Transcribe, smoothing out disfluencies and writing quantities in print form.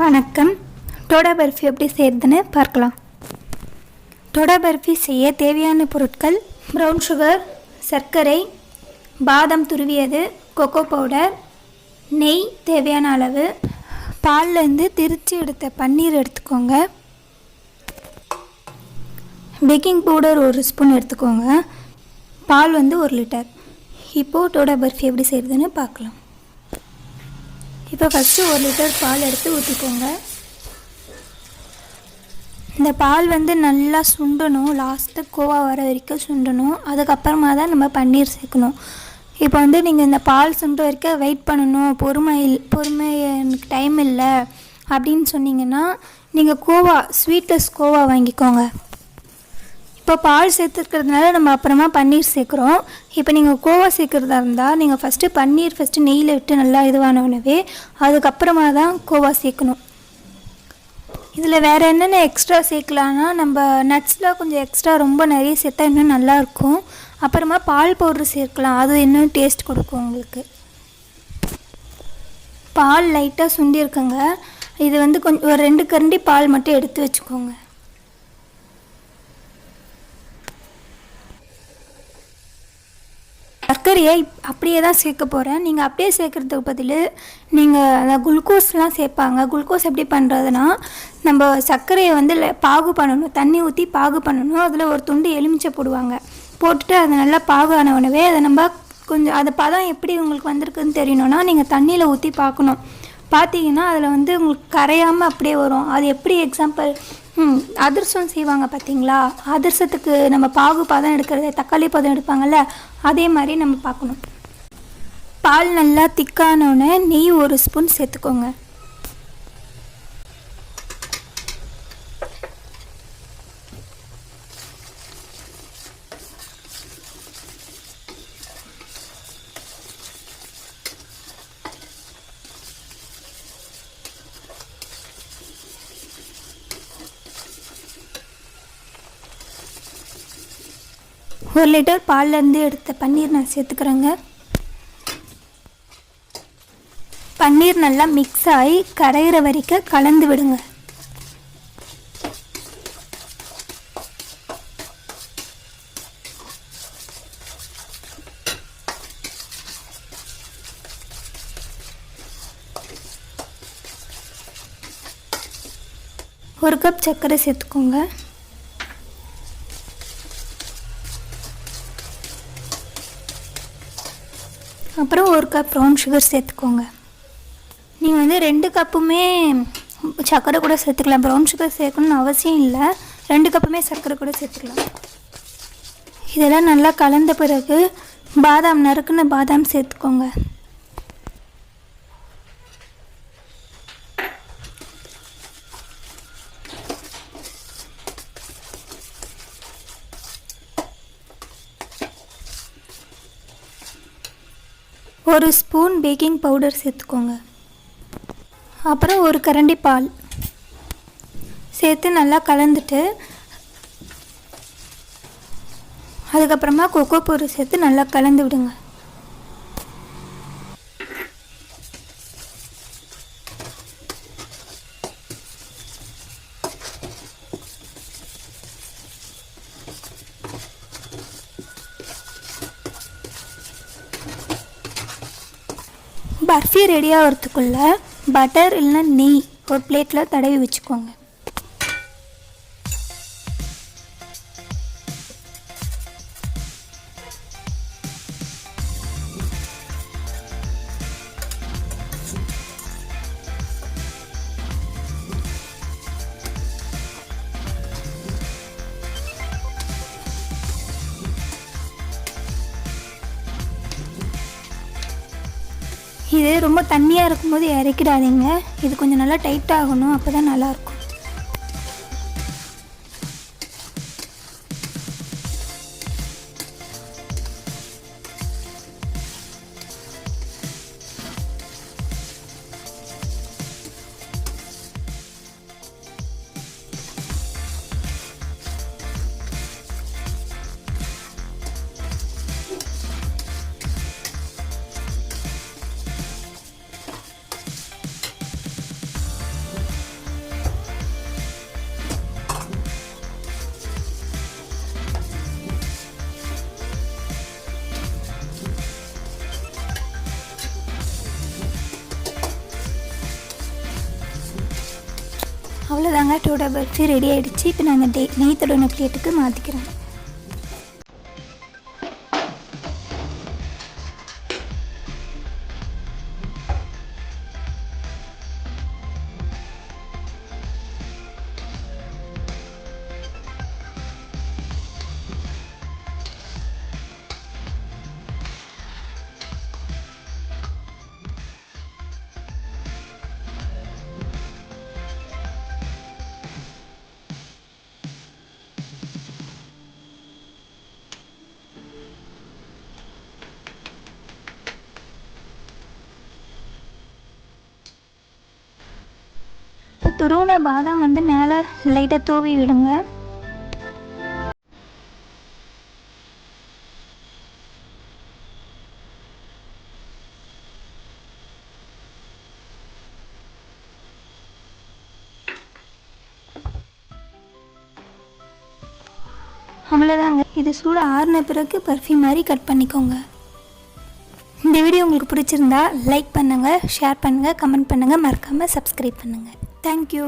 வணக்கம். டோடா பர்ஃபி எப்படி செய்கிறதுன்னு பார்க்கலாம். டோடா பர்ஃபி செய்ய தேவையான பொருட்கள்: ப்ரௌன் சுகர், சர்க்கரை, பாதாம் துருவியது, கொக்கோ பவுடர், நெய் தேவையான அளவு, பால்லேருந்து திரித்து எடுத்த பன்னீர் எடுத்துக்கோங்க, பேக்கிங் பவுடர் 1 ஸ்பூன் எடுத்துக்கோங்க, பால் 1 லிட்டர். இப்போது டோடா பர்ஃபி எப்படி செய்கிறதுன்னு பார்க்கலாம். இப்போ ஃபஸ்ட்டு 1 லிட்டர் பால் எடுத்து ஊற்றிக்கோங்க. இந்த பால் நல்லா சுண்டணும், லாஸ்ட்டு கோவா வர வரைக்கும் சுண்டணும். அதுக்கப்புறமா தான் நம்ம பன்னீர் சேர்க்கணும். இப்போ நீங்கள் இந்த பால் சுண்ட வரைக்கும் வெயிட் பண்ணணும், பொறுமை எனக்கு டைம் இல்லை அப்படின்னு சொன்னீங்கன்னா நீங்கள் கோவா ஸ்வீட்லெஸ் கோவா வாங்கிக்கோங்க. இப்போ பால் சேர்த்துக்கிறதுனால நம்ம அப்புறமா பன்னீர் சேர்க்குறோம். இப்போ நீங்கள் கோவா சேர்க்குறதா இருந்தால் நீங்கள் பன்னீர் நெய்யில் விட்டு நல்லா இதுவானவே அதுக்கப்புறமா தான் கோவா சேர்க்கணும். இதில் வேறு என்னென்ன எக்ஸ்ட்ரா சேர்க்கலான்னா, நம்ம நட்ஸில் கொஞ்சம் எக்ஸ்ட்ரா ரொம்ப நிறைய சேர்த்தா இன்னும் நல்லாயிருக்கும். அப்புறமா பால் பவுட்ரு சேர்க்கலாம், அது இன்னும் டேஸ்ட் கொடுக்கும் உங்களுக்கு. பால் லைட்டாக சுண்டியிருக்குங்க. இது கொஞ்சம் ஒரு 2 கரண்டி பால் மட்டும் எடுத்து வச்சுக்கோங்க. சர்க்கரையை அப்படியே தான் சேர்க்க போகிறேன். நீங்கள் அப்படியே சேர்க்குறதுக்கு பதில் நீங்கள் அந்த குளுக்கோஸ்லாம் சேர்ப்பாங்க. குளுக்கோஸ் எப்படி பண்ணுறதுனா, நம்ம சர்க்கரையை பாகு பண்ணணும், தண்ணி ஊற்றி பாகு பண்ணணும். அதில் ஒரு துண்டு எலுமிச்சை போடுவாங்க. போட்டுட்டு அது நல்லா பாகு ஆனவுடனே அதை நம்ம கொஞ்சம் அது பதம் எப்படி உங்களுக்கு வந்திருக்குன்னு தெரியணும்னா நீங்கள் தண்ணியில் ஊற்றி பார்க்கணும். பார்த்தீங்கன்னா அதில் உங்களுக்கு கரையாமல் அப்படியே வரும். அது எப்படி எக்ஸாம்பிள் அதிரசம் செய்வாங்க பார்த்தீங்களா, அதிரசத்துக்கு நம்ம பாகு பதம் எடுக்கிறது, தக்காளி பதம் எடுப்பாங்கள்ல, அதே மாதிரி நம்ம பார்க்கணும். பால் நல்லா திக்கானோடனே நெய் 1 ஸ்பூன் சேர்த்துக்கோங்க. ஒரு லிட்டர் பால்லேருந்து எடுத்த பன்னீர் நான் சேர்த்துக்கிறேங்க. பன்னீர் நல்லா மிக்ஸ் ஆகி கரையிற வரைக்கும் கலந்து விடுங்க. ஒரு கப் சர்க்கரை சேர்த்துக்கோங்க. அப்புறம் 1 கப் ப்ரௌன் சுகர் சேர்த்துக்கோங்க. நீங்கள் 2 கப்புமே சர்க்கரை கூட சேர்த்துக்கலாம். ப்ரௌன் சுகர் சேர்க்கணும்னு அவசியம் இல்லை, 2 கப்புமே சர்க்கரை கூட சேர்த்துக்கலாம். இதெல்லாம் நல்லா கலந்த பிறகு பாதாம், நறுக்குன பாதாம் சேர்த்துக்கோங்க. ஒரு ஸ்பூன் பேக்கிங் பவுடர் சேர்த்துக்கோங்க. அப்புறம் 1 கரண்டி பால் சேர்த்து நல்லா கலந்துட்டு அதுக்கப்புறமா கொக்கோ பவுடர் சேர்த்து நல்லா கலந்து விடுங்க. பர்ஃபி ரெடி ஆகிறதுக்குள்ளே பட்டர் இல்லைன்னா நெய் ஒரு பிளேட்டில் தடவி வச்சுக்கோங்க. இது ரொம்ப தண்ணியாக இருக்கும்போது இறக்கிடாதீங்க. இது கொஞ்சம் நல்லா டைட் ஆகணும், அப்போ தான் நல்லாயிருக்கும். அவ்வளோதாங்க, டோடா பர்ஃபி ரெடி ஆகிடுச்சு. இப்போ நான் அந்த நெய் தடவின பிளேட்டுக்கு மாற்றிக்கிறேன். துருவின பாதாம் வந்து மேலே லைட்டாக தூவி விடுங்க. அவ்வளோதாங்க, இது சூடு ஆறின பிறகு பர்ஃபி மாதிரி கட் பண்ணிக்கோங்க. இந்த வீடியோ உங்களுக்கு பிடிச்சிருந்தா லைக் பண்ணுங்கள், ஷேர் பண்ணுங்கள், கமெண்ட் பண்ணுங்கள், மறக்காமல் சப்ஸ்கிரைப் பண்ணுங்கள். தேங்க்யூ.